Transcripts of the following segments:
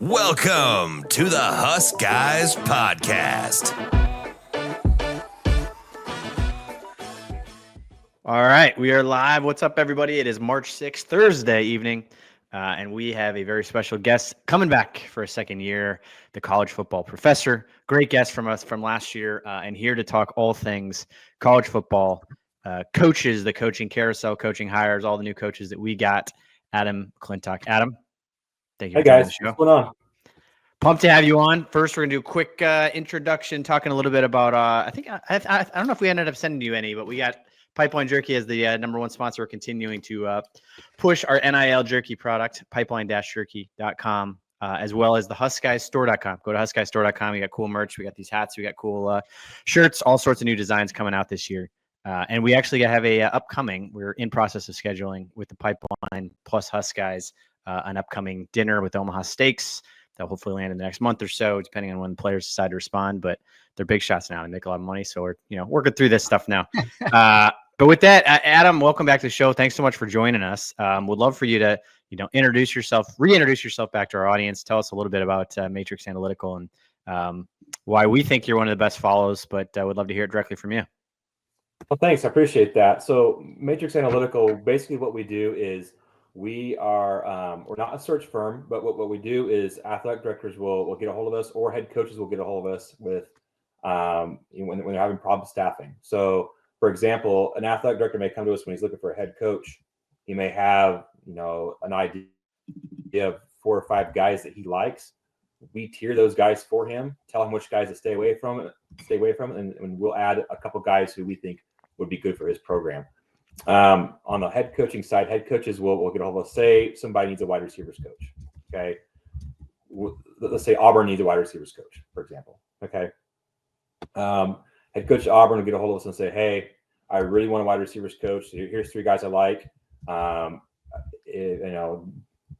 Welcome to the Husk Guys Podcast. All right, we are live. What's up, everybody? It is March 6th, Thursday evening, and we have a very special guest coming back for a second year, the college football professor. Great guest from us from last year, and here to talk all things college football, coaches, the coaching carousel, coaching hires, all the new coaches that we got. Adam McClintock. Adam, thank you for joining the show. What's going on? Pumped to have you on. First, we're going to do a quick introduction, talking a little bit about, I don't know if we ended up sending you any, but we got Pipeline Jerky as the number one sponsor. We're continuing to push our NIL jerky product, pipeline-jerky.com, as well as the huskguysstore.com. Go to huskguysstore.com. We got cool merch. We got these hats. We got cool shirts, all sorts of new designs coming out this year. And we actually have a upcoming, we're in process of scheduling with the Pipeline plus Husk Guys, an upcoming dinner with Omaha Steaks that'll hopefully land in the next month or so, depending on when the players decide to respond. But they're big shots now and make a lot of money. So we're, working through this stuff now. But with that, Adam, welcome back to the show. Thanks so much for joining us. Would love for you to, reintroduce yourself back to our audience. Tell us a little bit about Matrix Analytical and why we think you're one of the best follows, but I would love to hear it directly from you. Well, thanks. I appreciate that. So Matrix Analytical, basically what we do is we are, we're not a search firm, but what we do is athletic directors will get a hold of us, or head coaches will get a hold of us with when they're having problem staffing. So for example, an athletic director may come to us when he's looking for a head coach. He may have, an idea of 4 or 5 guys that he likes. We tier those guys for him, tell him which guys to stay away from, and we'll add a couple guys who we think would be good for his program. On the head coaching side, head coaches will get a hold of us. Say somebody needs a wide receivers coach. Okay. Let's say Auburn needs a wide receivers coach, for example. Okay. Head coach Auburn will get a hold of us and say, hey, I really want a wide receivers coach. Here's 3 guys I like.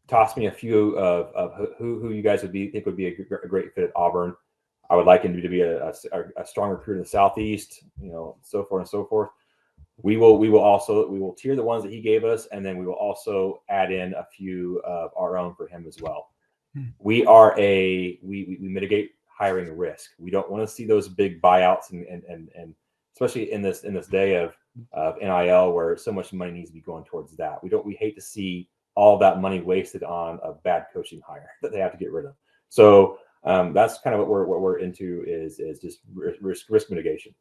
Toss me a few of who you guys think would be a great fit at Auburn. I would like him to be a strong recruiter in the Southeast, so forth and so forth. We will tier the ones that he gave us, and then we will also add in a few of our own for him as well. We mitigate hiring risk. We don't want to see those big buyouts and especially in this day of NIL where so much money needs to be going towards that. We hate to see all that money wasted on a bad coaching hire that they have to get rid of. So that's kind of what we're into is just risk mitigation.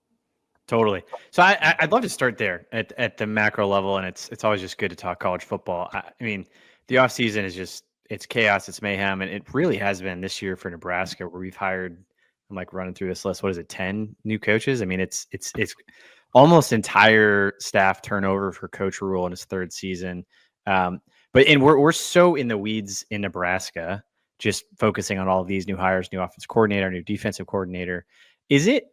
Totally. So I'd love to start there at the macro level, and it's always just good to talk college football. I mean, the offseason is it's chaos, it's mayhem, and it really has been this year for Nebraska, where we've hired, I'm like running through this list, what is it, 10 new coaches? I mean, it's almost entire staff turnover for Coach Rule in his 3rd season. But we're so in the weeds in Nebraska, just focusing on all of these new hires, new offensive coordinator, new defensive coordinator. Is it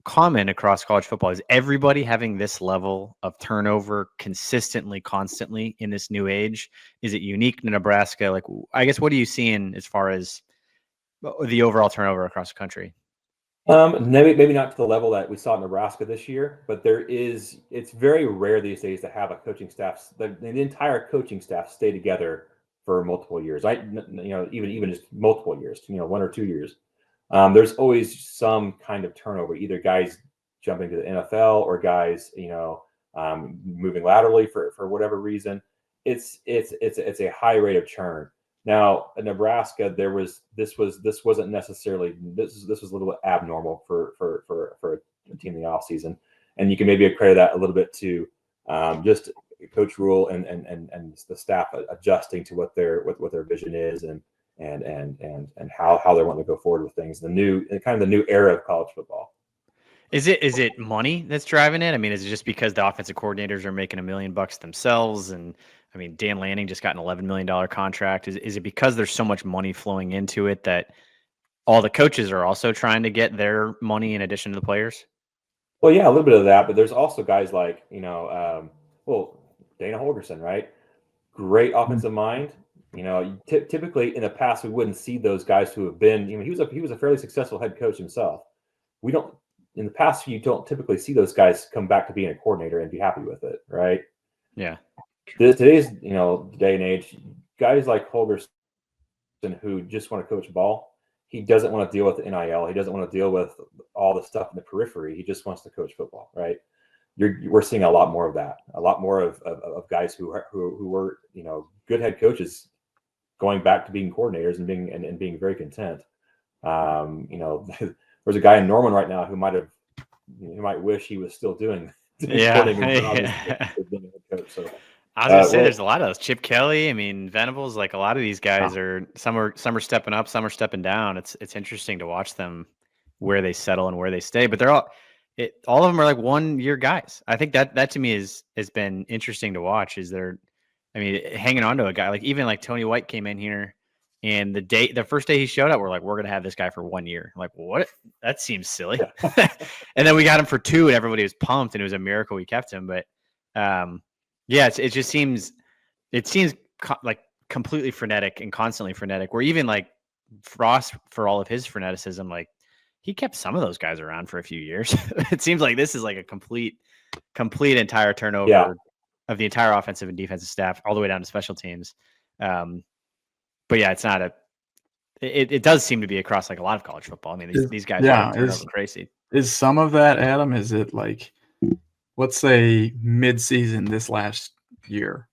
common across college football? Is everybody having this level of turnover consistently, constantly in this new age? Is it unique to Nebraska? Like, I guess, what are you seeing as far as the overall turnover across the country? Maybe not to the level that we saw in Nebraska this year, but it's very rare these days to have a coaching staff, the entire coaching staff stay together for multiple years. Even just multiple years, 1 or 2 years. There's always some kind of turnover, either guys jumping to the NFL or guys, moving laterally for whatever reason. It's a high rate of churn. Now in Nebraska, this was a little bit abnormal for a team in the offseason. And you can maybe credit that a little bit to just Coach Rule and the staff adjusting to what their vision is and how they want to go forward with things. The new era of college football. Is it money that's driving it? I mean, is it just because the offensive coordinators are making $1 million themselves? And I mean, Dan Lanning just got an $11 million contract. Is it because there's so much money flowing into it that all the coaches are also trying to get their money in addition to the players? Well, yeah, a little bit of that, but there's also guys like, Dana Holgerson, right? Great offensive mind. Typically in the past, we wouldn't see those guys who have been, he was a fairly successful head coach himself. In the past, you don't typically see those guys come back to being a coordinator and be happy with it, right? Yeah. Today's, day and age, guys like Holgerson who just want to coach ball. He doesn't want to deal with the NIL. He doesn't want to deal with all the stuff in the periphery. He just wants to coach football, right? We're seeing a lot more of that. A lot more of guys who were good head coaches going back to being coordinators and being very content. There's a guy in Norman right now who might wish he was still doing. Yeah. So, I was gonna say there's a lot of those. Chip Kelly, I mean Venables, like a lot of these guys are some are stepping up, some are stepping down. It's interesting to watch them where they settle and where they stay. But they're all of them are like 1 year guys. I think that to me has been interesting to watch. Hanging on to a guy like even like Tony White came in here, and the first day he showed up, we're like, we're gonna have this guy for 1 year. I'm like, what? That seems silly. And then we got him for 2, and everybody was pumped, and it was a miracle we kept him. But yeah, it just seems like completely frenetic and constantly frenetic. Where even like Frost, for all of his freneticism, like he kept some of those guys around for a few years. It seems like this is like a complete entire turnover of the entire offensive and defensive staff, all the way down to special teams. But yeah, it's not it does seem to be across like a lot of college football. I mean, these guys are turnover crazy. Is some of that, Adam? Is it like, let's say mid-season this last year,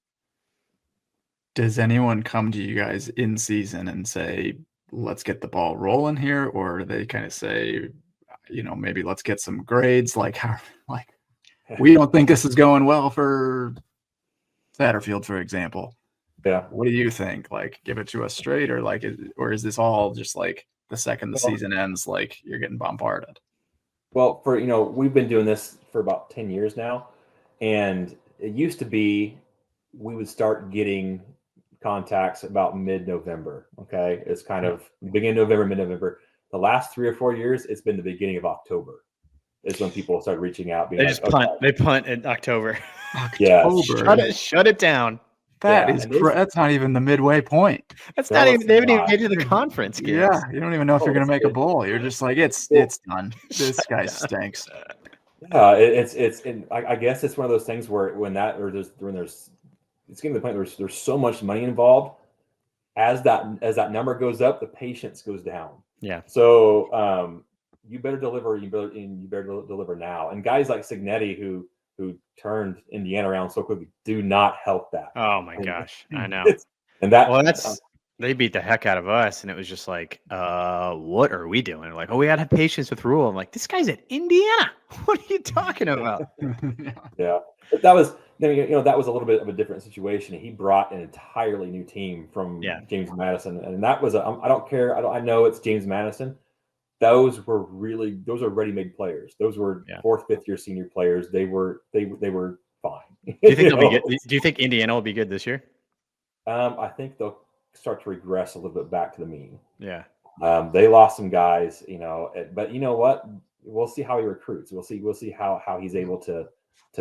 does anyone come to you guys in season and say, let's get the ball rolling here? Or do they kind of say, maybe let's get some grades? Like, we don't think this is going well for Satterfield, for example. Yeah. What do you think? Like, give it to us straight, or or is this all just like the second the season ends, like you're getting bombarded? Well, we've been doing this for about 10 years now, and it used to be we would start getting contacts about mid-November. Okay, it's kind of beginning of November, mid-November. The last 3 or 4 years, it's been the beginning of October. Is when people start reaching out. They just punt. They punt in October. Yeah, shut it down. That's not even the midway point. That's not even. They haven't even made to the conference games. Yeah, you don't even know if you're going to make a bowl. You're just like, it's done. This guy stinks. I guess it's one of those things where it's getting to the point where there's so much money involved. As that number goes up, the patience goes down. Yeah. So you better deliver. You better deliver now. And guys like Signetti who turned Indiana around so quickly do not help that. Oh my gosh, I know. They beat the heck out of us, and it was just like, what are we doing? Like, we gotta have patience with Rule. I'm like, this guy's at Indiana. What are you talking about? Yeah, but that was a little bit of a different situation. He brought an entirely new team from James Madison, and that was I don't care. I know it's James Madison. Those are ready-made players. Those were 4th, 5th year senior players. They were fine. Do you think they'll be good? Do you think Indiana will be good this year? I think they'll start to regress a little bit back to the mean. Yeah. They lost some guys, but you know what? We'll see how he recruits. We'll see how he's able to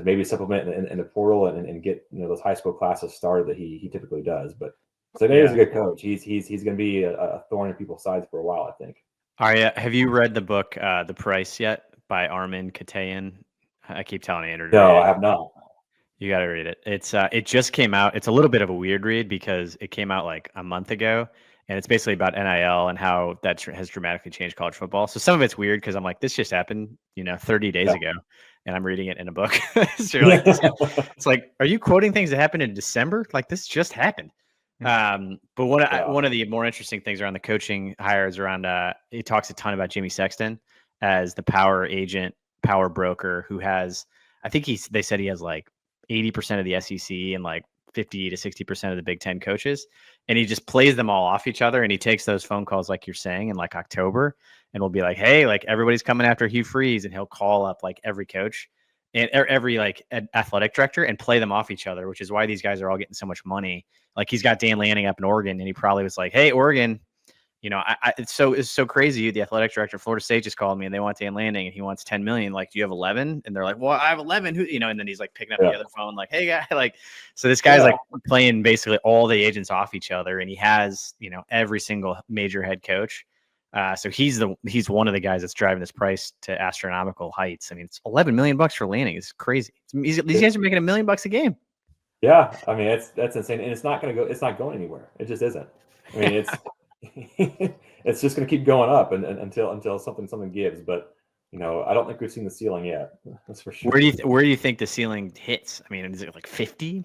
maybe supplement in the portal and get those high school classes started that he typically does. But Signetti is a good coach. He's going to be a thorn in people's sides for a while, I think. Arya, have you read the book The Price yet by Armin Katayan? I keep telling Andrew. No, I have not. You got to read it. It just came out. It's a little bit of a weird read because it came out like a month ago, and it's basically about NIL and how that has dramatically changed college football. So some of it's weird because I'm like, this just happened, 30 days ago, and I'm reading it in a book. So you're like, it's like, are you quoting things that happened in December? Like this just happened. But one of the more interesting things around the coaching hires around, he talks a ton about Jimmy Sexton as the power agent, power broker who has, I think they said he has like 80% of the SEC and like 50 to 60% of the Big Ten coaches. And he just plays them all off each other. And he takes those phone calls, like you're saying, in like October, and we'll be like, hey, like everybody's coming after Hugh Freeze. And he'll call up like every coach and every like athletic director and play them off each other, which is why these guys are all getting so much money. Like he's got Dan Lanning up in Oregon, and he probably was like, hey, Oregon, it's so crazy. The athletic director of Florida State just called me and they want Dan Lanning and he wants 10 million. Like, do you have 11? And they're like, well, I have 11. Who, and then he's like picking up the other phone, like, hey guy, like, so this guy's like playing basically all the agents off each other. And he has, every single major head coach. So he's one of the guys that's driving this price to astronomical heights. I mean, it's $11 million for Lanning. It's crazy. These guys are making $1 million a game. Yeah. I mean, that's insane. And it's not going anywhere. It just isn't. I mean, it's just going to keep going up and until something gives. But I don't think we've seen the ceiling yet. That's for sure. Where do you think the ceiling hits? I mean, is it like 50?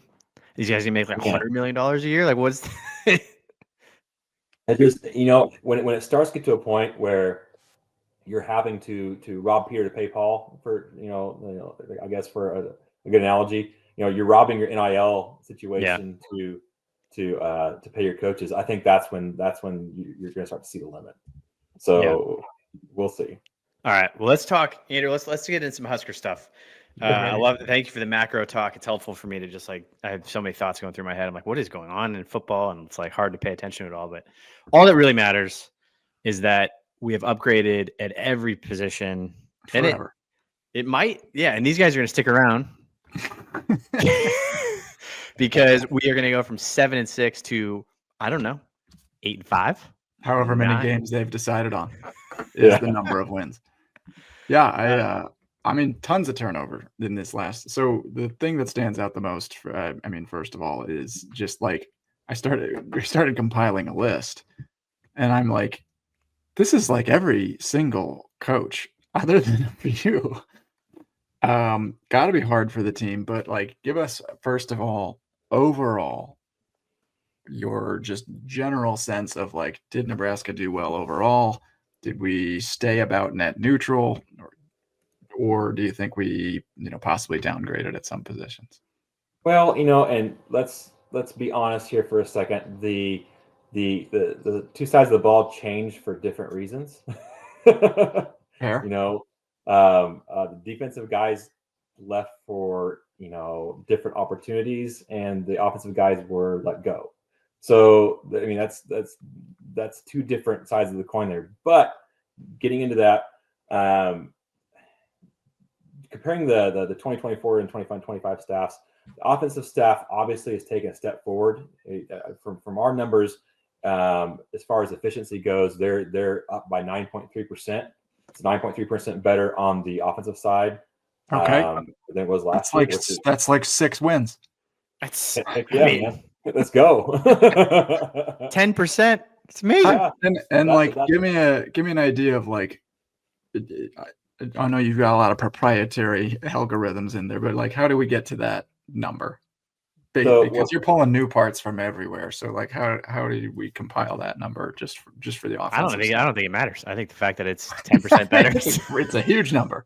These guys gonna make like $100 million a year? Like, what's? It just when it starts to get to a point where you're having to rob Peter to pay Paul for I guess for a good analogy, you're robbing your NIL situation to pay your coaches. I think that's when you're going to start to see the limit. So we'll see. All right. Well, let's talk, Andrew. Let's get into some Husker stuff. I love it. Thank you for the macro talk. It's helpful for me to just I have so many thoughts going through my head. I'm like, what is going on in football? And it's like hard to pay attention to it all. But all that really matters is that we have upgraded at every position. Forever. And it might, and these guys are going to stick around because we are going to go from 7-6 to, I don't know, 8-5. However many games they've decided on is the number of wins. Yeah, I mean, tons of turnover in this last. So the thing that stands out the most, first of all, is just we started compiling a list, and I'm like, this is like every single coach other than a few. Got to be hard for the team, but give us first of all, overall, your just general sense of did Nebraska do well overall? Did we stay about net neutral, or do you think we possibly downgraded at some positions? Well, and let's be honest here for a second. The two sides of the ball change for different reasons. Fair. The defensive guys left for different opportunities, and the offensive guys were let go. So I mean that's two different sides of the coin there. But getting into that, comparing the 2024 and 2025 staffs, the offensive staff obviously has taken a step forward. From our numbers, as far as efficiency goes, they're up by 9.3%. It's 9.3% better on the offensive side. Okay, than it was last year. That's like 6 wins. That's man. Let's go. 10%. It's amazing. Give me an idea of I know you've got a lot of proprietary algorithms in there, but how do we get to that number? Because you're pulling new parts from everywhere. So how do we compile that number just for the offense? I don't think it matters. I think the fact that it's 10% better, it's a huge number.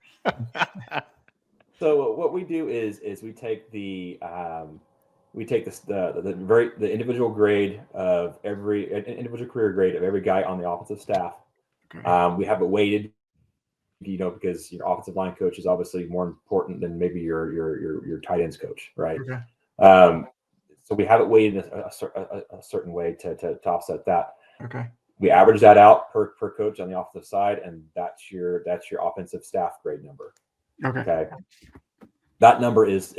So what we do is we take the individual grade of every individual career grade of every guy on the offensive staff. Okay. We have it weighted, because your offensive line coach is obviously more important than maybe your tight ends coach, right? Okay. So we have it weighted a certain way to offset that. Okay. We average that out per coach on the offensive side, and that's your offensive staff grade number. Okay. That number is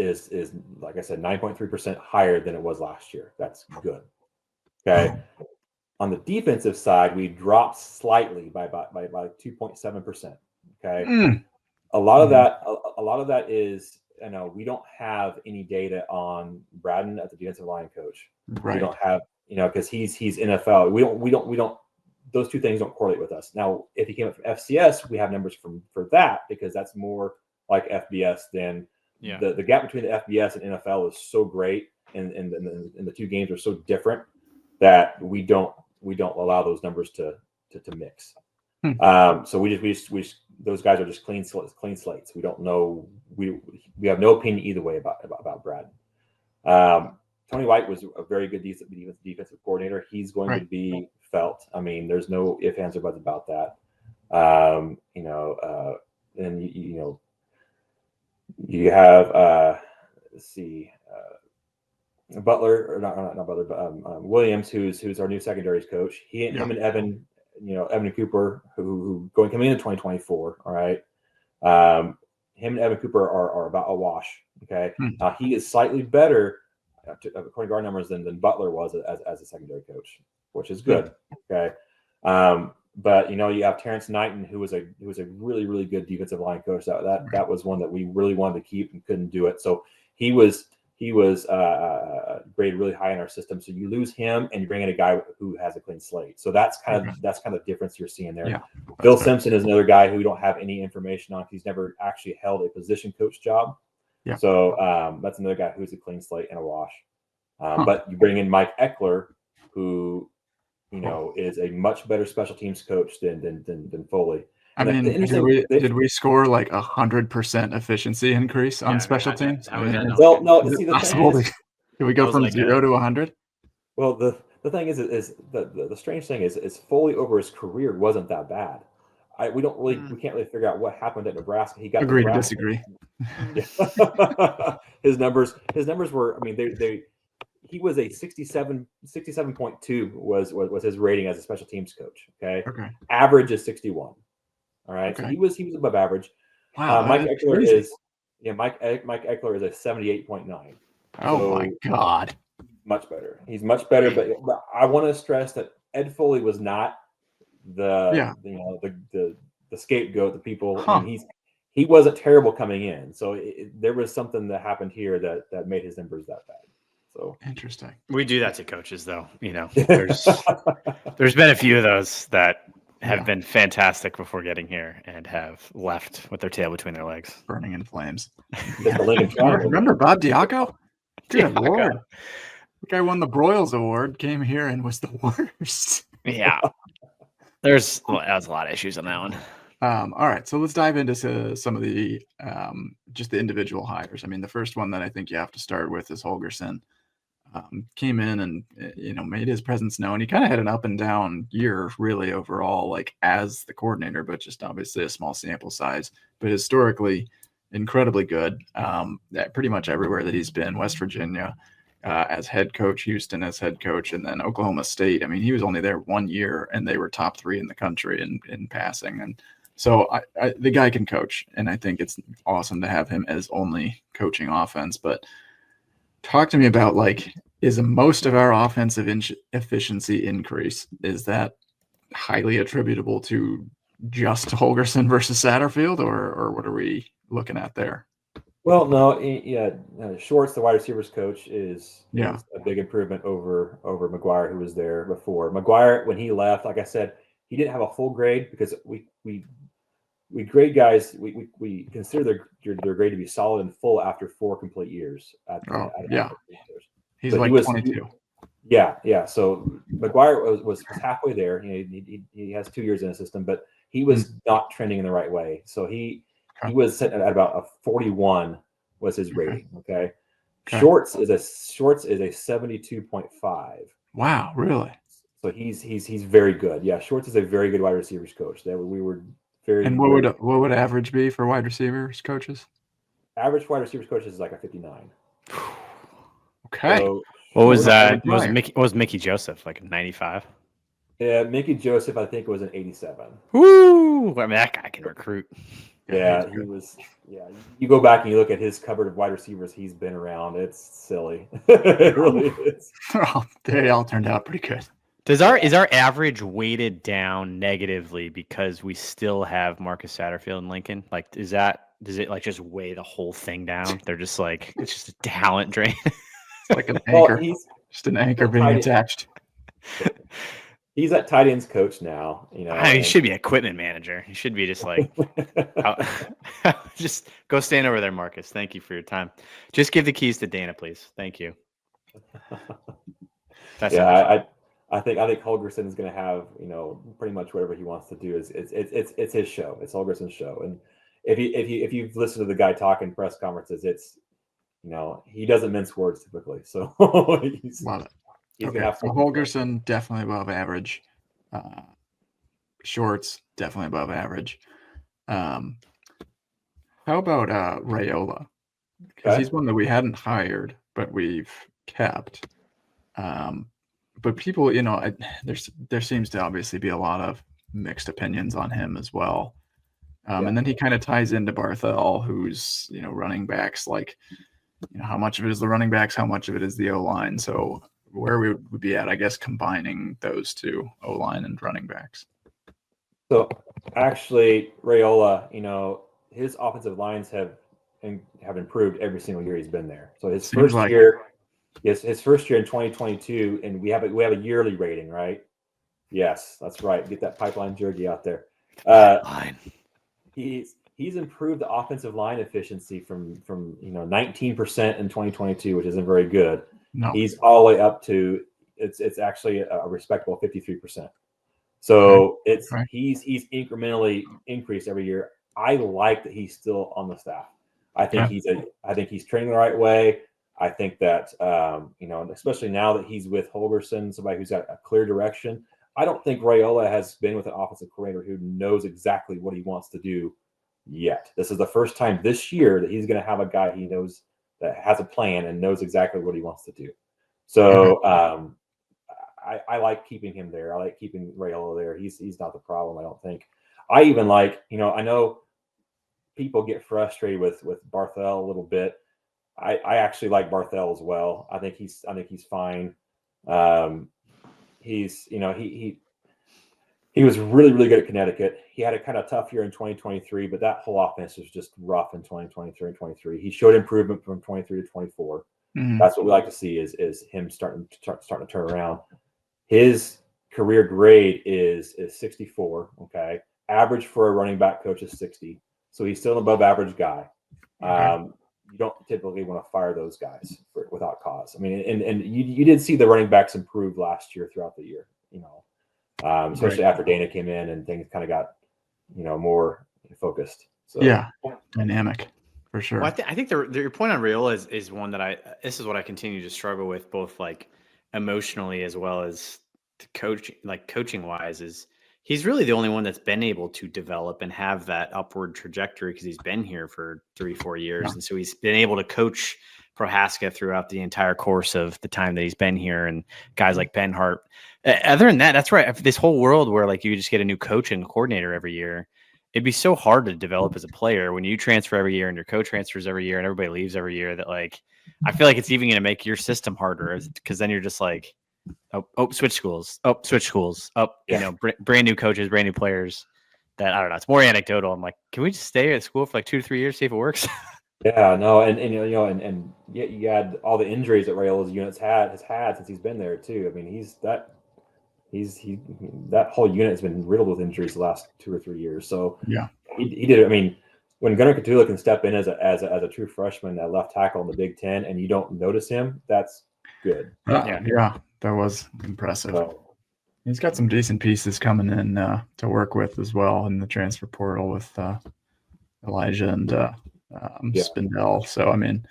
like I said, 9.3% higher than it was last year. That's good. Okay. On the defensive side, we dropped slightly by 2.7%. Okay. A lot of that is, we don't have any data on Braden as the defensive line coach. Right. We don't have, because he's NFL. We don't. Those two things don't correlate with us. Now, if he came up from FCS, we have numbers for that, because that's more like FBS than the gap between the FBS and NFL is so great, and the two games are so different that we don't allow those numbers to mix. So we just those guys are just clean slates. We don't know. We have no opinion either way about Brad. Tony White was a very good defensive coordinator. He's going to be felt. I mean, there's no ifs, ands, or buts about that. And you have let's see, Butler, or not Butler, but Williams, who's our new secondaries coach. Him and Evan, Evan and Cooper, who coming into 2024. All right. Him and Evan Cooper are about a wash. Okay. He is slightly better, according to our numbers, than Butler was as a secondary coach, which is good. Okay. But you have Terrence Knighton, who was a really, really good defensive line coach. That was one that we really wanted to keep and couldn't do it. So he was he was graded really high in our system. So you lose him, and you bring in a guy who has a clean slate. So that's kind of the difference you're seeing there. Yeah, Bill Simpson is another guy who we don't have any information on. He's never actually held a position coach job. Yeah. So that's another guy who's a clean slate and a wash. But you bring in Mike Eckler, who is a much better special teams coach than Foley. I mean, did we score like 100% efficiency increase on special teams? Well, no. See, the thing is, can we go from 0 to 100? Well, the thing is the strange thing is Foley over his career wasn't that bad. We can't really figure out what happened at Nebraska. He got agree to disagree. His numbers were. I mean, he was a 67.2 was his rating as a special teams coach. Okay. Average is 61. All right. So he was above average. Wow. Mike Eckler is Mike Eckler is a 78.9. Oh my God. Much better. He's much better. But I want to stress that Ed Foley was not the scapegoat, the people. I mean, he wasn't terrible coming in. So there was something that happened here that made his numbers that bad. So interesting. We do that to coaches, though. There's been a few of those that have been fantastic before getting here and have left with their tail between their legs, burning in flames. Remember Bob Diaco? Good Lord. The guy won the Broyles Award, came here and was the worst. Yeah. That was a lot of issues on that one. All right, so let's dive into some of the just the individual hires. I mean, the first one that I think you have to start with is Holgorsen. Came in and made his presence known. He kind of had an up and down year, really, overall, like as the coordinator, but just obviously a small sample size. But historically, incredibly good. Pretty much everywhere that he's been. West Virginia as head coach, Houston as head coach, and then Oklahoma State. I mean, he was only there 1 year, and they were top 3 in the country in passing. And so the guy can coach, and I think it's awesome to have him as only coaching offense. But talk to me about, like, is most of our offensive efficiency increase, is that highly attributable to just Holgorsen versus Satterfield, or what are we looking at there? Well, no, Schwartz, the wide receivers coach, is a big improvement over McGuire, who was there before. McGuire, when he left, like I said, he didn't have a full grade because we grade guys. We consider their grade to be solid and full after 4 complete years. He's like 22. Yeah. So McGuire was halfway there. He has 2 years in the system, but he was not trending in the right way. So he was sitting at about a 41 was his rating. Okay. Schwartz is a 72.5. Wow, really? So he's very good. Yeah, Schwartz is a very good wide receivers coach. That we were very. And what would average be for wide receivers coaches? Average wide receivers coaches is like a 59. Okay. So, what was that? What was Mickey Joseph, like a 95? Yeah, Mickey Joseph, I think, was an 87. Woo! I mean, that guy can recruit. Yeah, he was. Yeah, you go back and you look at his cupboard of wide receivers he's been around. It's silly. It really is. Well, they all turned out pretty good. Is our average weighted down negatively because we still have Marcus Satterfield and Lincoln? Like, does it like just weigh the whole thing down? They're just like, it's just a talent drain. It's like an anchor, just an anchor being attached. He's that tight ends coach now. He should be equipment manager. He should be just like, just go stand over there, Marcus. Thank you for your time. Just give the keys to Dana, please. Thank you. I think Holgorsen is going to have pretty much whatever he wants to do. It's his show. It's Holgorsen's show. And if you've listened to the guy talk in press conferences, it's he doesn't mince words typically. So love it. Okay, so Holgorsen definitely above average. Schwartz definitely above average. How about Raiola? Because he's one that we hadn't hired, but we've kept. But people, there seems to obviously be a lot of mixed opinions on him as well. And then he kind of ties into Barthel, who's running backs. Like, how much of it is the running backs? How much of it is the O-line? So where we would be at, I guess, combining those two, O-line and running backs. So actually, Raiola, his offensive lines have and have improved every single year he's been there. So his Seems first like year, his first year in 2022, and we have a yearly rating, right? Yes, that's right. Get that pipeline jerky out there. Fine. He's improved the offensive line efficiency from 19% in 2022, which isn't very good. no. He's all the way up to it's actually a respectable 53%. So Okay. he's incrementally increased every year. I like that he's still on the staff. I think he's training the right way. I think that especially now that he's with Holgerson, somebody who's got a clear direction. I don't think Raiola has been with an offensive coordinator who knows exactly what he wants to do yet. This is the first time this year that he's going to have a guy he knows that has a plan and knows exactly what he wants to do. So I like keeping him there. I like keeping Raiola there. He's not the problem, I don't think. I even like, I know people get frustrated with Barthel a little bit. I actually like Barthel as well. I think he's fine. He was really, really good at Connecticut. He had a kind of tough year in 2023, but that whole offense was just rough in 2023 and 23. He showed improvement from 23 to 24. Mhm. That's what we like to see is him starting to turn around. His career grade is 64. Okay, average for a running back coach is 60, so he's still an above average guy. Okay. You don't typically want to fire those guys without cause. I mean, and you did see the running backs improve last year throughout the year. Especially after Dana came in and things kind of got more focused. So Yeah, dynamic for sure. Well, I think your point on Raiola is one that this is what I continue to struggle with, both like emotionally as well as coaching wise, is he's really the only one that's been able to develop and have that upward trajectory because he's been here for 3-4 years. Yeah. And so he's been able to coach Prohaska throughout the entire course of the time that he's been here, and guys like Ben Hart. Other than that, that's right. This whole world where like you just get a new coach and coordinator every year, it'd be so hard to develop as a player when you transfer every year and your coach transfers every year and everybody leaves every year. That like, I feel like it's even going to make your system harder because then you're just like, switch schools, brand new coaches, brand new players. That I don't know. It's more anecdotal. I'm like, can we just stay at school for like 2 to 3 years, see if it works? Yeah, no, and you had all the injuries that Raiola's units has had since he's been there too. I mean, that whole unit has been riddled with injuries the last 2 or 3 years. So Yeah, he did it. I mean, when Gunnar Katula can step in as a true freshman at left tackle in the Big Ten, and you don't notice him, that's good. yeah, that was impressive. So, He's got some decent pieces coming in to work with as well in the transfer portal with Elijah and Spindell. So, I mean,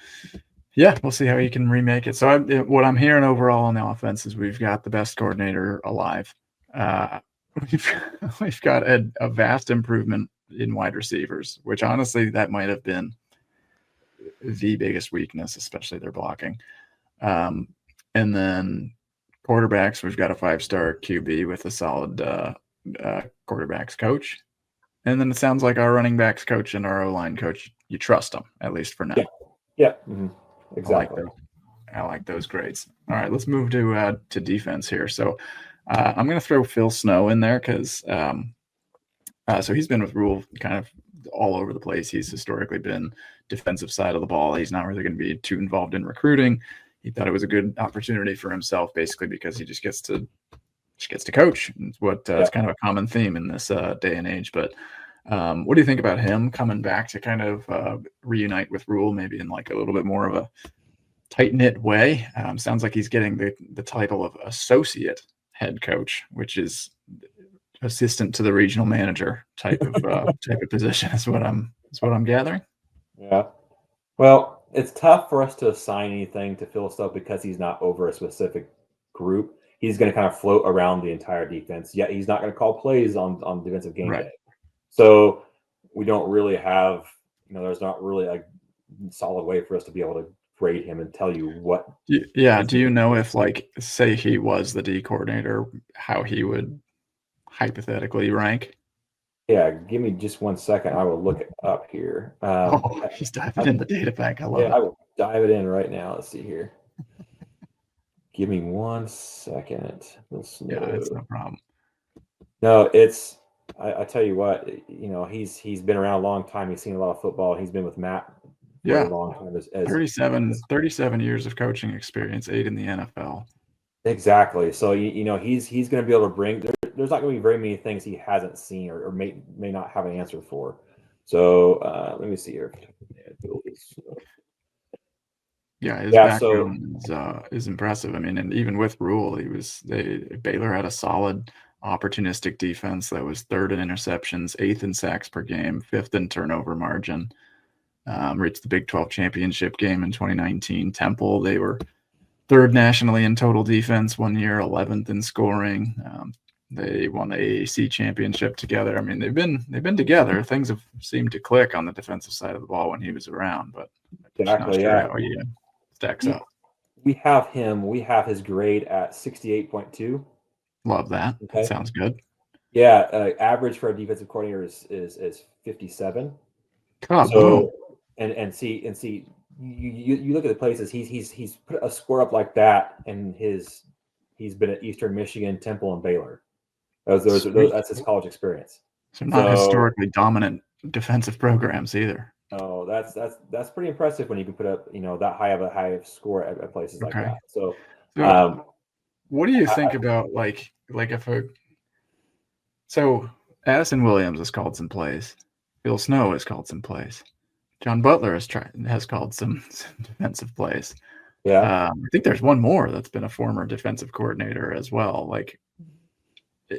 yeah, we'll see how he can remake it. So what I'm hearing overall on the offense is we've got the best coordinator alive. We've got a vast improvement in wide receivers, which honestly, that might have been the biggest weakness, especially their blocking. And then quarterbacks, we've got a 5-star QB with a solid quarterbacks coach. And then it sounds like our running backs coach and our O-line coach, you trust them, at least for now. Yeah. Mm-hmm. Exactly. I like those grades. All right, let's move to defense here. So I'm going to throw Phil Snow in there because so he's been with Rule kind of all over the place. He's historically been defensive side of the ball. He's not really going to be too involved in recruiting. He thought it was a good opportunity for himself, basically because he just gets to coach. It's what it's kind of a common theme in this day and age. But what do you think about him coming back to kind of reunite with Rule, maybe in like a little bit more of a tight-knit way? Sounds like he's getting the title of associate head coach, which is assistant to the regional manager type of position is what I'm gathering. Yeah. Well, it's tough for us to assign anything to Phil Snow because he's not over a specific group. He's going to kind of float around the entire defense. Yet he's not going to call plays on defensive game day. So we don't really have, there's not really a solid way for us to be able to grade him and tell you what. Yeah. Do you know if, like, say he was the D coordinator, how he would hypothetically rank? Yeah. Give me just 1 second. I will look it up here. He's diving in the data bank. I love it. I will dive it in right now. Let's see here. Give me 1 second. Yeah, it's no problem. No, it's. I tell you what, he's been around a long time. He's seen a lot of football. He's been with Matt for a long time. As 37 years of coaching experience, 8 in the NFL. Exactly. So he's going to be able to bring. There's not going to be very many things he hasn't seen or may not have an answer for. So let me see here. His background is impressive. I mean, and even with Rule, Baylor had a solid opportunistic defense that was 3rd in interceptions, 8th in sacks per game, 5th in turnover margin. Reached the Big 12 championship game in 2019. Temple, they were 3rd nationally in total defense one year, 11th in scoring. They won the AAC championship together. I mean, they've been together. Things have seemed to click on the defensive side of the ball when he was around, but exactly, how he stacks up. We have him. We have his grade at 68.2. Love that. Okay. That sounds good. Yeah, average for a defensive coordinator is 57. God, so and see you look at the places he's put a score up like that, and he's been at Eastern Michigan, Temple, and Baylor. That's his college experience. So not historically dominant defensive programs either. No, that's pretty impressive when you can put up that high of score at places like that. So what do you think about so Addison Williams has called some plays, Phil Snow has called some plays, John Butler has called some defensive plays. Yeah, I think there's one more that's been a former defensive coordinator as well. Like,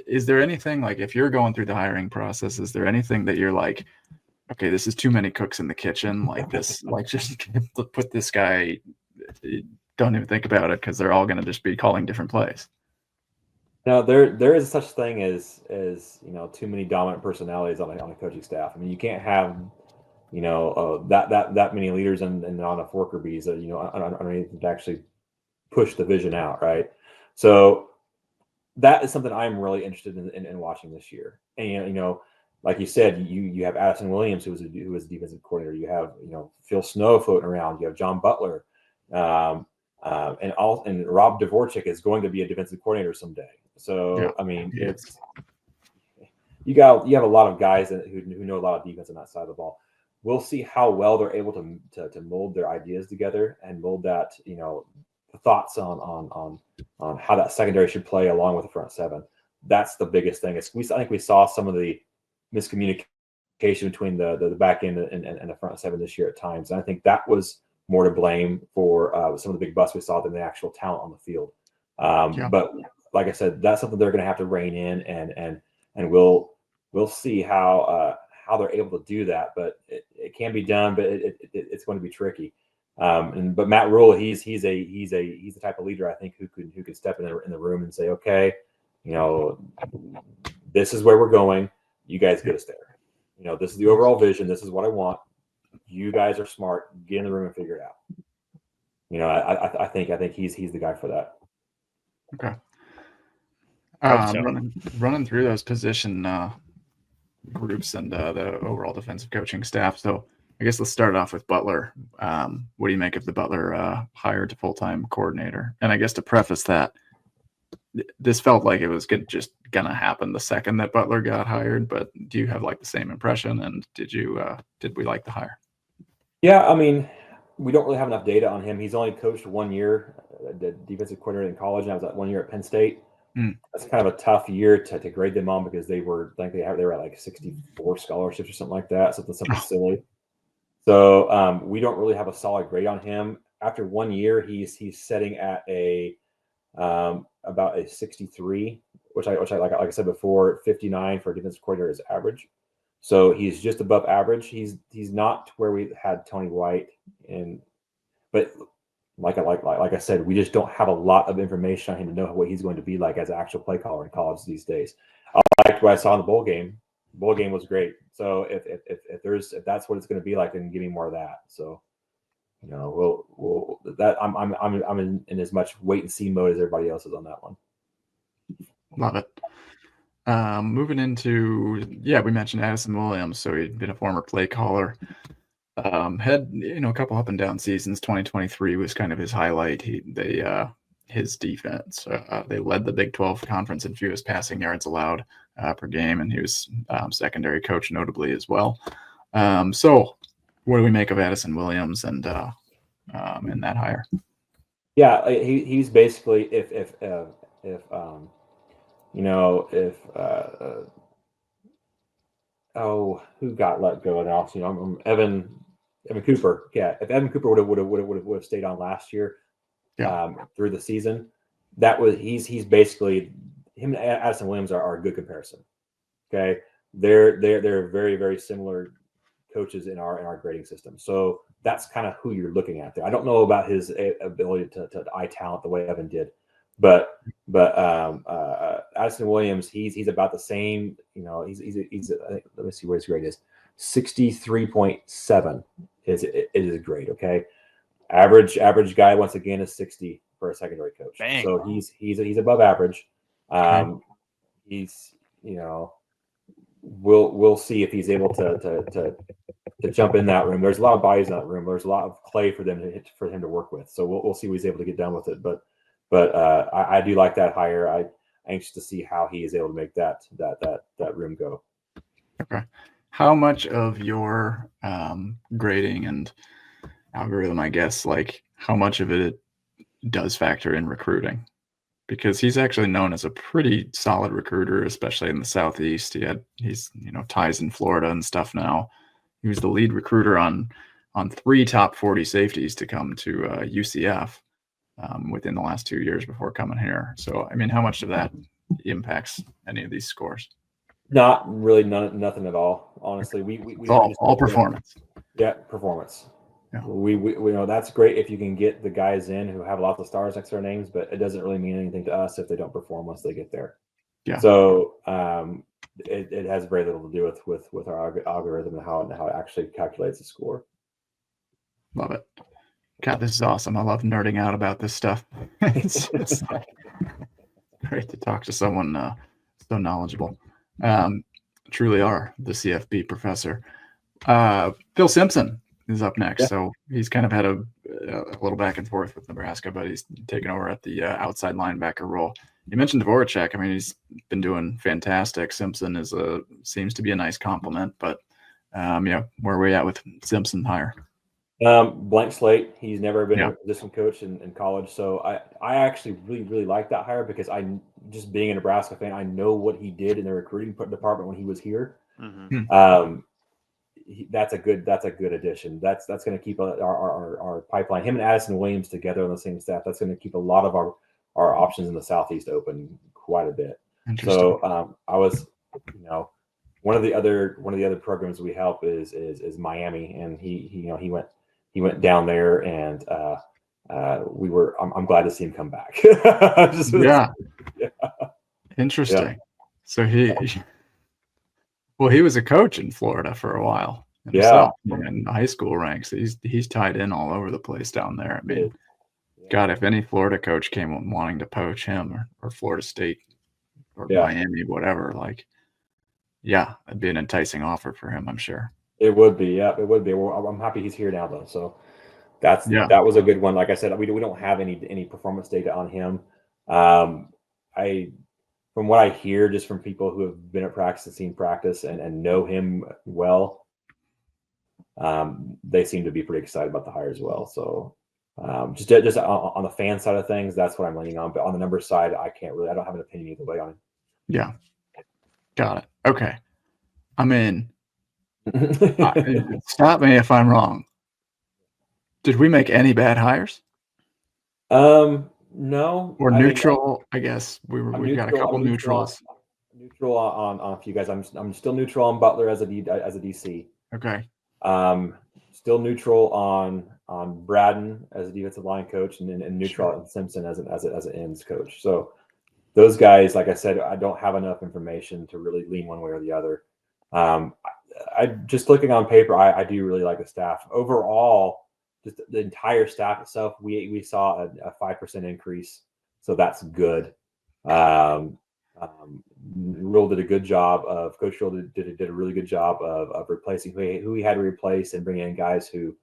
is there anything, like, if you're going through the hiring process, is there anything that you're like, okay, this is too many cooks in the kitchen, like this, like, just put this guy, don't even think about it, because they're all going to just be calling different plays? No, there is such thing as too many dominant personalities on a coaching staff. I mean, you can't have that many leaders and on a forker bees that underneath to actually push the vision out, right? So that is something I'm really interested in watching this year. And like you said, you have Addison Williams, who was a defensive coordinator. You have Phil Snow floating around. You have John Butler, and Rob Dvorak is going to be a defensive coordinator someday. So I mean, you have a lot of guys who know a lot of defense on that side of the ball. We'll see how well they're able to mold their ideas together and mold that the thoughts on how that secondary should play along with the front seven. That's the biggest thing. I think we saw some of the miscommunication between the back end and the front seven this year at times, and I think that was more to blame for some of the big busts we saw than the actual talent on the field. But like I said, that's something they're going to have to rein in, and we'll see how they're able to do that. But it can be done, but it's going to be tricky. But Matt Rule, he's the type of leader I think who could step in the room and say, okay, this is where we're going. You guys get us there. This is the overall vision. This is what I want. You guys are smart. Get in the room and figure it out. I think he's the guy for that. Okay. Running through those position groups and the overall defensive coaching staff. So I guess let's start off with Butler. What do you make of the Butler hire to full-time coordinator? And I guess to preface that, this felt like it was just gonna happen the second that Butler got hired. But do you have like the same impression? And did we like the hire? Yeah, I mean, we don't really have enough data on him. He's only coached 1 year, the defensive coordinator in college, and I was at 1 year at Penn State. That's kind of a tough year to grade them on because they were at like 64 scholarships or something like that, something silly. So we don't really have a solid grade on him. After 1 year, he's sitting at about a 63, which I like I said before, 59 for a defensive coordinator is average. So he's just above average. He's not where we had Tony White, but like I said, we just don't have a lot of information on him to know what he's going to be like as an actual play caller in college these days. I liked what I saw in the bowl game. The bowl game was great. So if that's what it's going to be like, then give me more of that. So I'm in as much wait and see mode as everybody else is on that one. Love it. Moving into, we mentioned Addison Williams. So he'd been a former play caller. Had a couple up and down seasons. 2023 was kind of his highlight. His defense. They led the Big 12 conference in fewest passing yards allowed per game, and he was secondary coach notably as well. So what do we make of Addison Williams and in that hire? Yeah, he's basically if who got let go now? Evan Cooper. Yeah, if Evan Cooper would have stayed on last year, through the season, he's basically him and Addison Williams are a good comparison. Okay, they're very, very similar coaches in our grading system. So that's kind of who you're looking at there. I don't know about his ability to eye talent the way Evan did, but Addison Williams, he's about the same. He's let me see what his grade is. 63.7 is his grade. Okay, average guy once again is 60 for a secondary coach. Bang. So he's above average. He's we'll see if he's able to jump in that room. There's a lot of bodies in that room. There's a lot of clay for him to work with. So we'll see what he's able to get done with it. But I do like that hire. I'm anxious to see how he is able to make that room go. Okay. How much of your grading and algorithm, I guess, like how much of it does factor in recruiting? Because he's actually known as a pretty solid recruiter, especially in the Southeast. He's ties in Florida and stuff now. He was the lead recruiter on 3 top 40 safeties to come to UCF within the last 2 years before coming here. So, I mean, how much of that impacts any of these scores? Not really, nothing at all. Honestly, we all performance. Yeah, performance. Yeah. We know that's great if you can get the guys in who have lots of stars next to their names, but it doesn't really mean anything to us if they don't perform once they get there. Yeah. So it has very little to do with our algorithm and how it actually calculates the score. Love it. God, this is awesome. I love nerding out about this stuff. It's just great to talk to someone so knowledgeable. Truly are the CFB professor. Phil Simpson is up next. Yeah. So he's kind of had a little back and forth with Nebraska, but he's taken over at the outside linebacker role. You mentioned Dvorak. I mean, he's been doing fantastic. Simpson seems to be a nice compliment, but where are we at with Simpson hire? Blank slate. He's never been a position coach in college. So I actually really, really like that hire because just being a Nebraska fan, I know what he did in the recruiting department when he was here. Mm-hmm. That's a good addition. That's going to keep our pipeline. Him and Addison Williams together on the same staff. That's going to keep a lot of our options in the Southeast open quite a bit. So I was, one of the other programs we help is Miami, and he went down there, and I'm glad to see him come back. Interesting. Yeah. So he was a coach in Florida for a while. In high school ranks. He's tied in all over the place down there. I mean, God, if any Florida coach came wanting to poach him or Florida State or Miami, whatever, it'd be an enticing offer for him, I'm sure. It would be, it would be. Well, I'm happy he's here now, though. So that was a good one. Like I said, we don't have any performance data on him. From what I hear, just from people who have been at practice and seen practice and know him well, they seem to be pretty excited about the hire as well. So just on the fan side of things, that's what I'm leaning on. But on the numbers side, I don't have an opinion either way on it. Yeah. Got it. Okay. I mean, stop me if I'm wrong. Did we make any bad hires? No. Or neutral, I guess. We've got a couple neutrals. Neutral on a few guys. I'm still neutral on Butler as a DC. Okay. Still neutral on Braden as a defensive line coach, and neutral on Simpson as an ends coach. So those guys, like I said, I don't have enough information to really lean one way or the other. I just looking on paper, I do really like the staff overall. Just the entire staff itself, we saw a 5% increase, so that's good. Rule did a good job of Coach Rule did a really good job of replacing who he had to replace and bringing in guys who,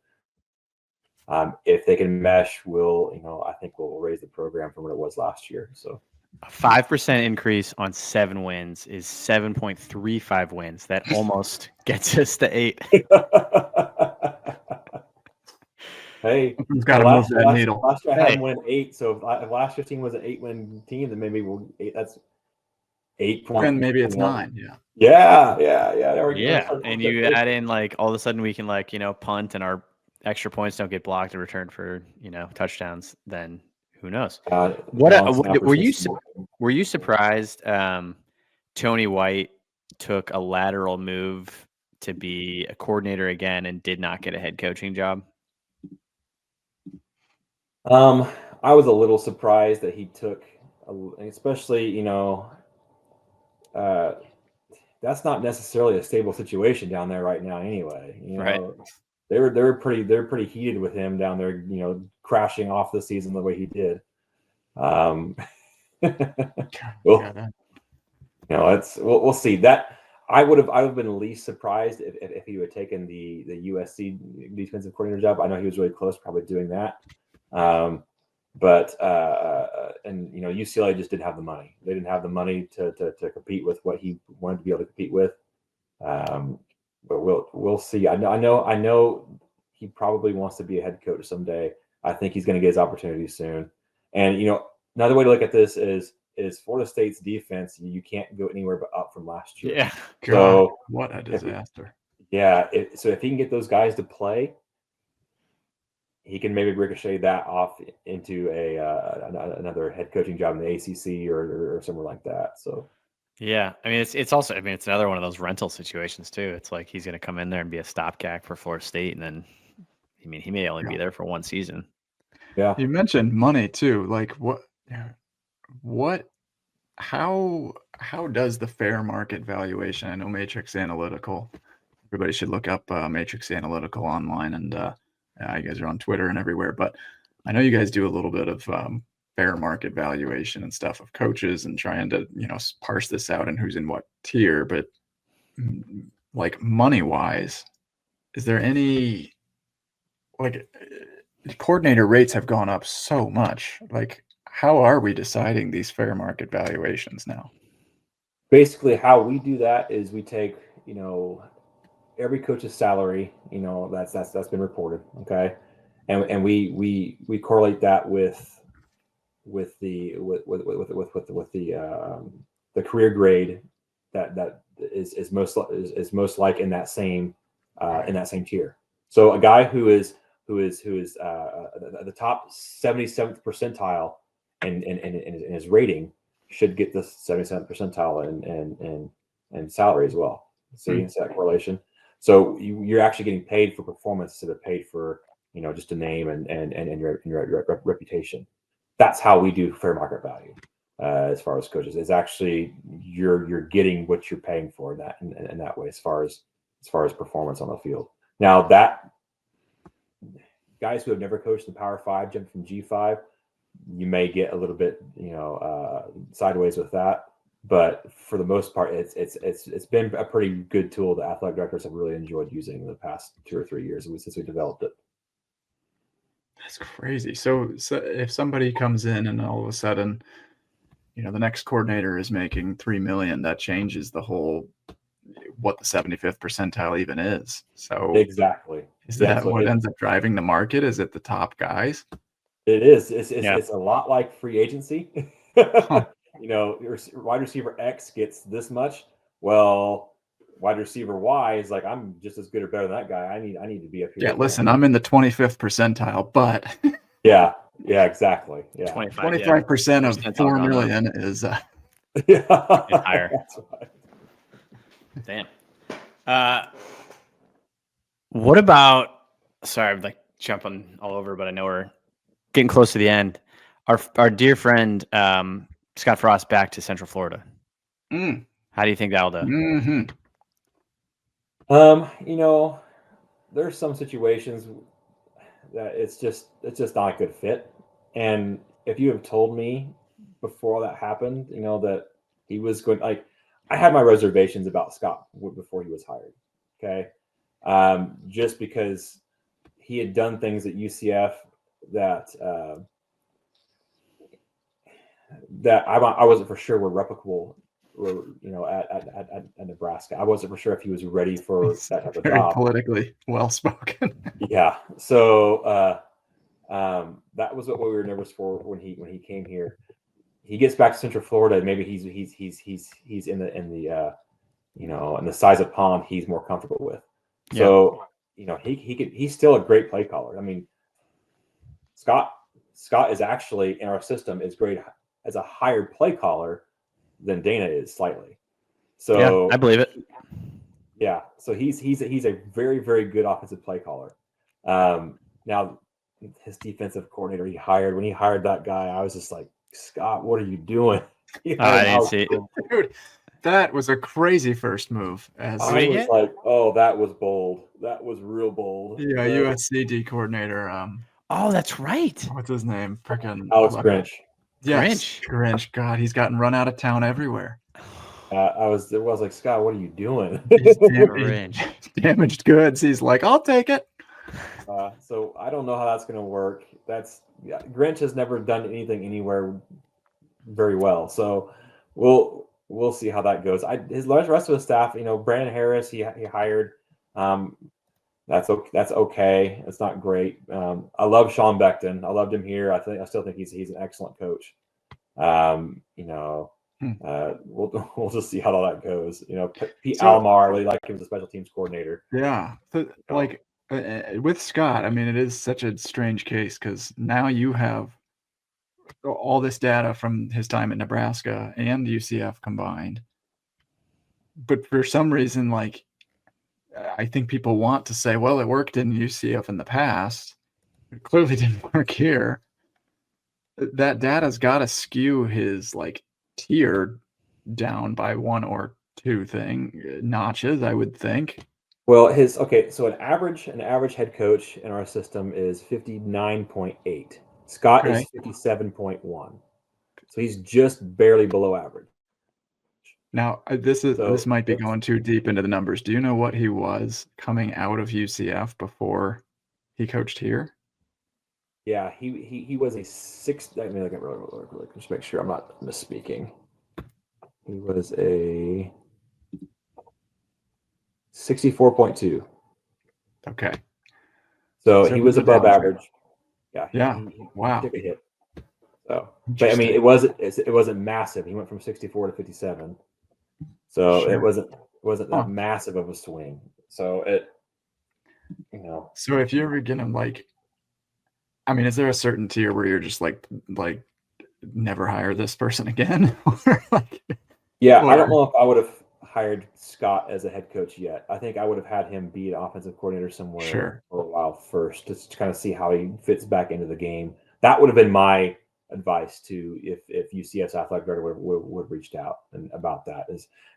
if they can mesh, I think will raise the program from what it was last year. So. A 5% increase on 7 wins is 7.35 wins. That almost gets us to 8. Hey, We've got to move that needle. Last year I had them win 8. So if last year's team was an 8-win team, then maybe that's 8 points. And maybe it's 9. Yeah. Yeah, and you add in like all of a sudden we can like punt and our extra points don't get blocked in return for touchdowns. Then who knows? Were you surprised? Tony White took a lateral move to be a coordinator again and did not get a head coaching job. I was a little surprised that he took, especially that's not necessarily a stable situation down there right now. Anyway, right. They're pretty heated with him down there. Crashing off the season the way he did. We'll see. That I would have been least surprised if he would have taken the USC defensive coordinator job. I know he was really close, probably doing that. But UCLA just didn't have the money. They didn't have the money to compete with what he wanted to be able to compete with. But we'll see. I know he probably wants to be a head coach someday. I think he's going to get his opportunity soon. And another way to look at this is Florida State's defense. You can't go anywhere but up from last year. Yeah. So what a disaster. So if he can get those guys to play, he can maybe ricochet that off into another head coaching job in the ACC or somewhere like that. So, yeah, I mean it's also it's another one of those rental situations too. It's like he's going to come in there and be a stopgap for Florida State, and then he may only be there for one season. Yeah, you mentioned money too. Like how does the fair market valuation? I know Matrix Analytical. Everybody should look up Matrix Analytical online, and you guys are on Twitter and everywhere. But I know you guys do a little bit of fair market valuation and stuff of coaches and trying to parse this out and who's in what tier. But like money wise, is there any coordinator rates have gone up so much? Like, how are we deciding these fair market valuations now? Basically, how we do that is we take every coach's salary, that's been reported, okay, and we correlate that with the career grade that is most like in that same tier. So a guy who is the top 77th percentile in his rating should get the 77th percentile in salary as well. See, it's that correlation. So you're actually getting paid for performance instead of paid for just a name and your reputation. That's how we do fair market value as far as coaches. It's actually you're getting what you're paying for in that way as far as performance on the field. Now that guys who have never coached in Power 5 jump from G5, you may get a little bit sideways with that. But for the most part, it's been a pretty good tool that athletic directors have really enjoyed using in the past 2 or 3 years since we developed it. That's crazy. So if somebody comes in and all of a sudden, the next coordinator is making $3 million, that changes the whole what the 75th percentile even is. So exactly, is that what ends up driving the market? Is it the top guys? It is. It's a lot like free agency. Huh. Your wide receiver X gets this much. Well, wide receiver Y is like, I'm just as good or better than that guy. I need to be up here. Yeah, listen, I'm in the 25th percentile, but yeah, exactly. Yeah, 25% of $4 million is higher. That's right. Damn. What about? Sorry, I'm like jumping all over, but I know we're getting close to the end. Our dear friend Scott Frost back to Central Florida. How do you think that'll do? Mm-hmm. There's some situations that it's just not a good fit. And if you have told me before that happened, that he was going, like, I had my reservations about Scott before he was hired. Okay. Just because he had done things at UCF that I wasn't for sure were replicable, at Nebraska. I wasn't for sure if he was ready for that type of very job. Politically well spoken. Yeah. So That was what we were nervous for when he came here. He gets back to Central Florida. Maybe he's in the in the size of pond he's more comfortable with. So he's still a great play caller. I mean, Scott is actually in our system is great as a higher play caller than Dana is slightly. So I believe it. Yeah, so he's a very, very good offensive play caller. Now his defensive coordinator when he hired that guy, I was just like, Scott, what are you doing? I didn't see it. Dude, that was a crazy first move. I was like, oh, that was bold. That was real bold. Yeah, USC D coordinator. Oh, that's right. What's his name? Freaking Alex Grinch. Yes, Grinch. God, he's gotten run out of town everywhere. I was like, Scott, what are you doing? Damaged goods. He's like, I'll take it. So I don't know how that's going to work. Grinch has never done anything anywhere very well. So we'll see how that goes. His rest of his staff, Brandon Harris, he hired. That's okay. It's not great. I love Sean Beckton. I loved him here. I still think he's an excellent coach. We'll just see how all that goes. Pete Alomar, I really like him as a special teams coordinator. Yeah, with Scott, I mean, it is such a strange case because now you have all this data from his time at Nebraska and UCF combined. But for some reason, I think people want to say, well, it worked in UCF in the past. It clearly didn't work here. That data's got to skew his tier down by 1 or 2 notches, I would think. Well, so an average head coach in our system is 59.8. Scott is 57.1. So he's just barely below average. Now, this might be going too deep into the numbers. Do you know what he was coming out of UCF before he coached here? Yeah, he was a 6. Let me look at really quick, just make sure I'm not misspeaking. He was a 64.2. Okay. So he was above average. Yeah. Wow. He took a hit. So, but I mean, it wasn't massive. He went from 64 to 57. So it wasn't that massive of a swing. So So if you're ever gonna I mean, is there a certain tier where you're just like never hire this person again? Yeah, I don't know if I would have hired Scott as a head coach yet. I think I would have had him be an offensive coordinator somewhere for a while first, just to kind of see how he fits back into the game. That would have been my advice to if UCF's athletic director would have reached out and about that.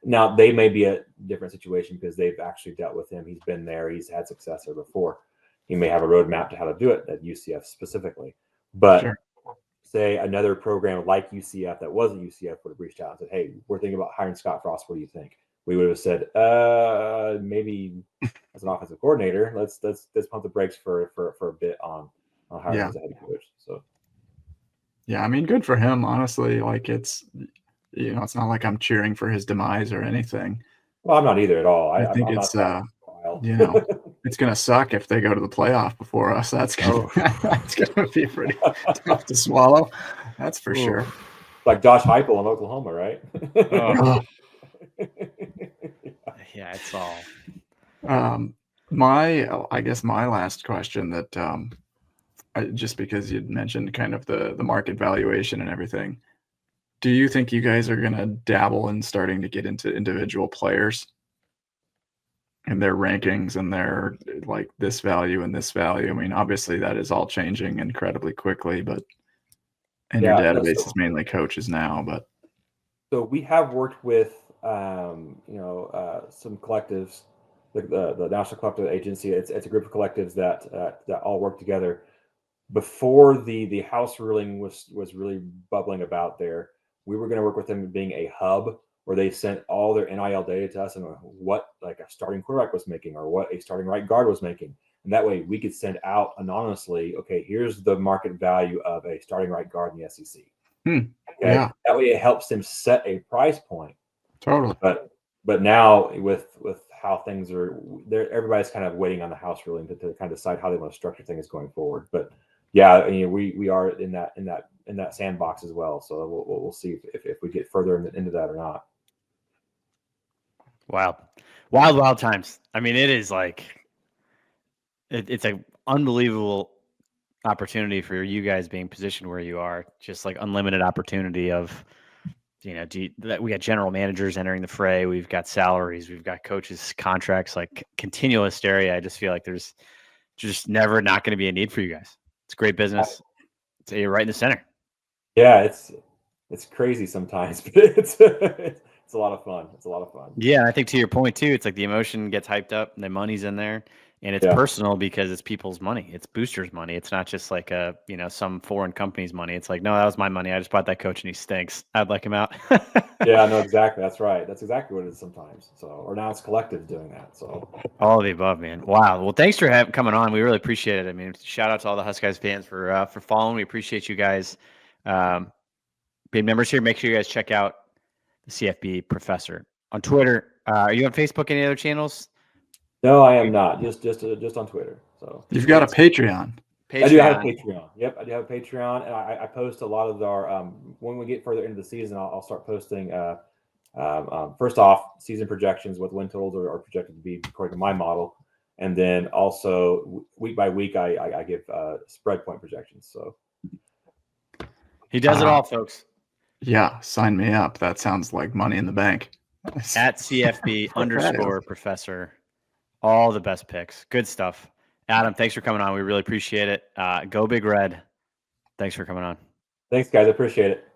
Now they may be a different situation because they've actually dealt with him. He's been there. He's had success there before. He may have a roadmap to how to do it at UCF specifically. But say another program like UCF that wasn't UCF would have reached out and said, hey, we're thinking about hiring Scott Frost. What do you think? We would have said, maybe as an offensive coordinator, let's pump the brakes for a bit on hiring as a head coach. So yeah, I mean, good for him, honestly. It's it's not like I'm cheering for his demise or anything. Well, I'm not either at all. I think it's it's gonna suck if they go to the playoff before us. That's gonna be pretty tough to swallow. That's for sure. Like Josh Heupel in Oklahoma, right? Yeah, it's all. I guess my last question that just because you'd mentioned kind of the market valuation and everything, do you think you guys are gonna dabble in starting to get into individual players and their rankings and their this value and this value? I mean, obviously that is all changing incredibly quickly, but your database is mainly coaches now. But so we have worked with some collectives, the National Collective Agency. It's a group of collectives that all work together. Before the House ruling was really bubbling about there, we were going to work with them being a hub where they sent all their NIL data to us and what a starting quarterback was making or what a starting right guard was making. And that way we could send out anonymously, okay, here's the market value of a starting right guard in the SEC. Okay? Yeah. That way it helps them set a price point. Totally. But now with how things are, everybody's kind of waiting on the House ruling to kind of decide how they want to structure things going forward. But yeah, we are in that sandbox as well. So we'll see if we get further into that or not. Wild times. I mean, it is like it's an unbelievable opportunity for you guys being positioned where you are. Just like unlimited opportunity of, we got general managers entering the fray. We've got salaries. We've got coaches' contracts, like continuous area. I just feel like there's just never not going to be a need for you guys. It's great business. You're right in the center. Yeah, it's crazy sometimes, but it's a lot of fun. It's a lot of fun. Yeah, I think to your point too, it's like the emotion gets hyped up and the money's in there, and it's personal because it's people's money. It's boosters' money. It's not just like some foreign company's money. It's like, no, that was my money. I just bought that coach and he stinks. I'd like him out. Yeah, no, exactly. That's right. That's exactly what it is sometimes. So, or now it's collective doing that. So all of the above, man. Wow. Well, thanks for coming on. We really appreciate it. I mean, shout out to all the Husk Guys fans for following. We appreciate you guys being members here. Make sure you guys check out the CFB Professor on Twitter. Are you on Facebook? Any other channels? no, I am not. Just on Twitter. So you've got a Patreon. I do have a Patreon. Yep, I do have a Patreon, and I post a lot of our. When we get further into the season, I'll start posting. First off, season projections, what win totals are projected to be according to my model, and then also week by week, I give spread point projections. So he does it all, folks. Yeah, sign me up. That sounds like money in the bank. At CFB _professor. All the best picks. Good stuff. Adam, thanks for coming on. We really appreciate it. Go Big Red. Thanks for coming on. Thanks, guys. I appreciate it.